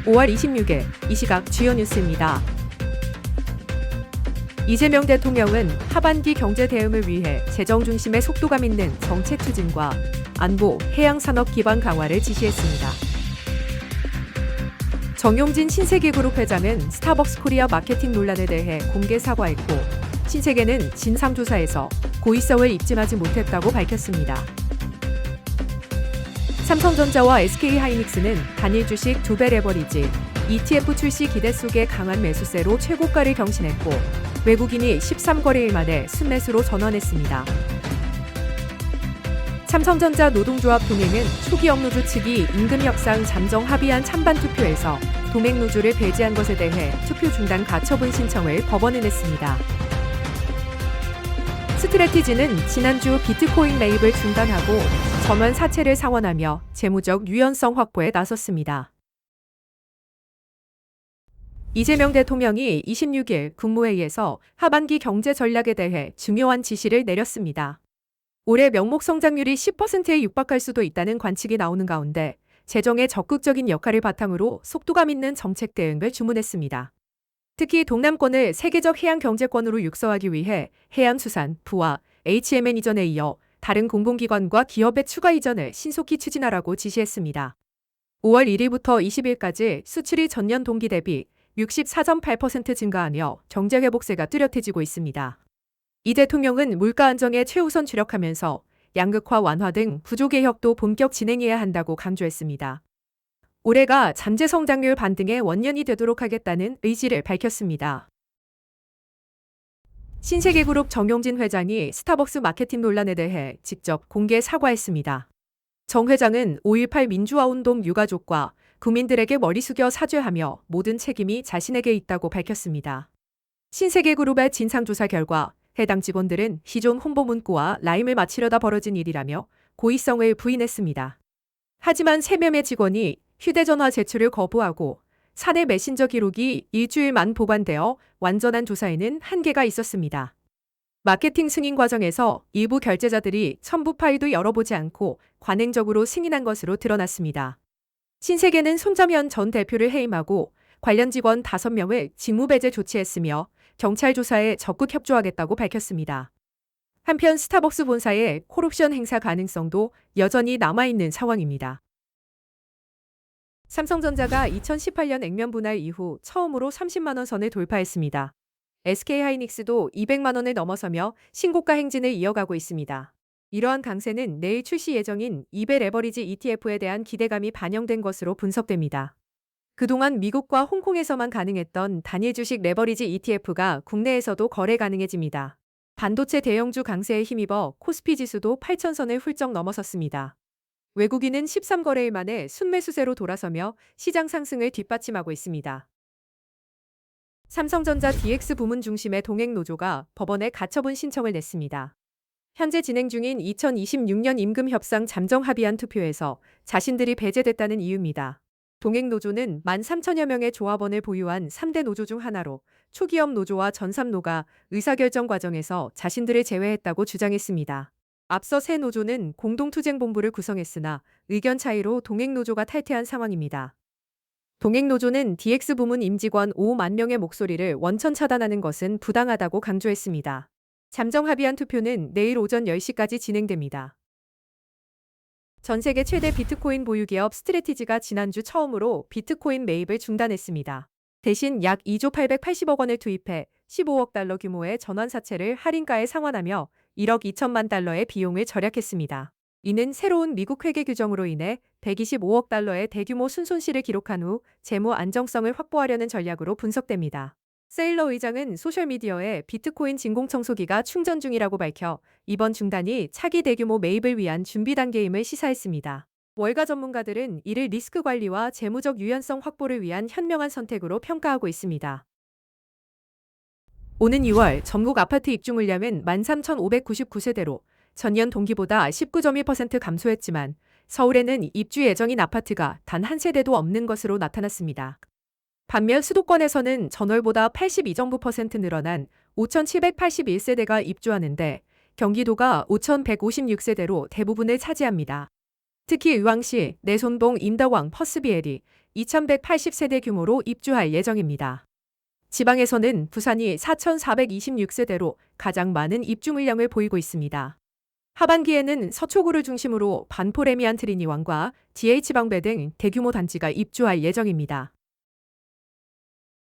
5월 26일 이 시각 주요 뉴스입니다. 이재명 대통령은 하반기 경제 대응을 위해 재정 중심의 속도감 있는 정책 추진과 안보, 해양 산업 기반 강화를 지시했습니다. 정용진 신세계그룹 회장은 스타벅스 코리아 마케팅 논란에 대해 공개 사과했고, 신세계는 진상조사에서 고의성을 입증하지 못했다고 밝혔습니다. 삼성전자와 SK하이닉스는 단일 주식 2배 레버리지, ETF 출시 기대 속에 강한 매수세로 최고가를 경신했고, 외국인이 13거래일 만에 순매수로 전환했습니다. 삼성전자 노동조합 동행은 초기 업노조 측이 임금 협상 잠정 합의안 찬반 투표에서 동행 노조를 배제한 것에 대해 투표 중단 가처분 신청을 법원에 냈습니다. 스트래티지는 지난주 비트코인 매입을 중단하고 전원 사채를 상환하며 재무적 유연성 확보에 나섰습니다. 이재명 대통령이 26일 국무회의에서 하반기 경제 전략에 대해 중요한 지시를 내렸습니다. 올해 명목 성장률이 10%에 육박할 수도 있다는 관측이 나오는 가운데 재정의 적극적인 역할을 바탕으로 속도감 있는 정책 대응을 주문했습니다. 특히 동남권을 세계적 해양 경제권으로 육성하기 위해 해양수산, 부와 HMN 이전에 이어 다른 공공기관과 기업의 추가 이전을 신속히 추진하라고 지시했습니다. 5월 1일부터 20일까지 수출이 전년 동기 대비 64.8% 증가하며 경제회복세가 뚜렷해지고 있습니다. 이 대통령은 물가 안정에 최우선 주력하면서 양극화 완화 등 구조개혁도 본격 진행해야 한다고 강조했습니다. 올해가 잠재 성장률 반등의 원년이 되도록 하겠다는 의지를 밝혔습니다. 신세계그룹 정용진 회장이 스타벅스 마케팅 논란에 대해 직접 공개 사과했습니다. 정 회장은 5.18 민주화운동 유가족과 국민들에게 머리 숙여 사죄하며 모든 책임이 자신에게 있다고 밝혔습니다. 신세계그룹의 진상조사 결과 해당 직원들은 시존 홍보 문구와 라임을 맞추려다 벌어진 일이라며 고의성을 부인했습니다. 하지만 3명의 직원이 휴대전화 제출을 거부하고 사내 메신저 기록이 일주일만 보관되어 완전한 조사에는 한계가 있었습니다. 마케팅 승인 과정에서 일부 결제자들이 첨부 파일도 열어보지 않고 관행적으로 승인한 것으로 드러났습니다. 신세계는 손정현 전 대표를 해임하고 관련 직원 5명을 직무배제 조치했으며 경찰 조사에 적극 협조하겠다고 밝혔습니다. 한편 스타벅스 본사의 콜옵션 행사 가능성도 여전히 남아있는 상황입니다. 삼성전자가 2018년 액면 분할 이후 처음으로 30만 원 선을 돌파했습니다. SK하이닉스도 200만 원을 넘어서며 신고가 행진을 이어가고 있습니다. 이러한 강세는 내일 출시 예정인 2배 레버리지 ETF에 대한 기대감이 반영된 것으로 분석됩니다. 그동안 미국과 홍콩에서만 가능했던 단일 주식 레버리지 ETF가 국내에서도 거래 가능해집니다. 반도체 대형주 강세에 힘입어 코스피 지수도 8,000선을 훌쩍 넘어섰습니다. 외국인은 13거래일 만에 순매수세로 돌아서며 시장 상승을 뒷받침하고 있습니다. 삼성전자 DX 부문 중심의 동행노조가 법원에 가처분 신청을 냈습니다. 현재 진행 중인 2026년 임금협상 잠정 합의안 투표에서 자신들이 배제됐다는 이유입니다. 동행노조는 13,000여 명의 조합원을 보유한 3대 노조 중 하나로 초기업 노조와 전삼노가 의사결정 과정에서 자신들을 제외했다고 주장했습니다. 앞서 새 노조는 공동투쟁본부를 구성했으나 의견 차이로 동행노조가 탈퇴한 상황입니다. 동행노조는 DX 부문 임직원 5만 명의 목소리를 원천 차단하는 것은 부당하다고 강조했습니다. 잠정 합의안 투표는 내일 오전 10시까지 진행됩니다. 전 세계 최대 비트코인 보유 기업 스트래티지가 지난주 처음으로 비트코인 매입을 중단했습니다. 대신 약 2조 880억 원을 투입해 15억 달러 규모의 전환 사채를 할인가에 상환하며 1억 2천만 달러의 비용을 절약했습니다. 이는 새로운 미국 회계 규정으로 인해 125억 달러의 대규모 순손실을 기록한 후 재무 안정성을 확보하려는 전략으로 분석됩니다. 세일러 의장은 소셜미디어에 비트코인 진공청소기가 충전 중이라고 밝혀 이번 중단이 차기 대규모 매입을 위한 준비 단계임을 시사했습니다. 월가 전문가들은 이를 리스크 관리와 재무적 유연성 확보를 위한 현명한 선택으로 평가하고 있습니다. 오는 2월 전국 아파트 입주 물량은 13,599세대로 전년 동기보다 19.1% 감소했지만 서울에는 입주 예정인 아파트가 단 한 세대도 없는 것으로 나타났습니다. 반면 수도권에서는 전월보다 82.9% 늘어난 5,781세대가 입주하는데 경기도가 5,156세대로 대부분을 차지합니다. 특히 의왕시, 내손동, 인덕왕, 퍼스비엘이 2180세대 규모로 입주할 예정입니다. 지방에서는 부산이 4426세대로 가장 많은 입주 물량을 보이고 있습니다. 하반기에는 서초구를 중심으로 반포 레미안 트리니왕과 DH방배 등 대규모 단지가 입주할 예정입니다.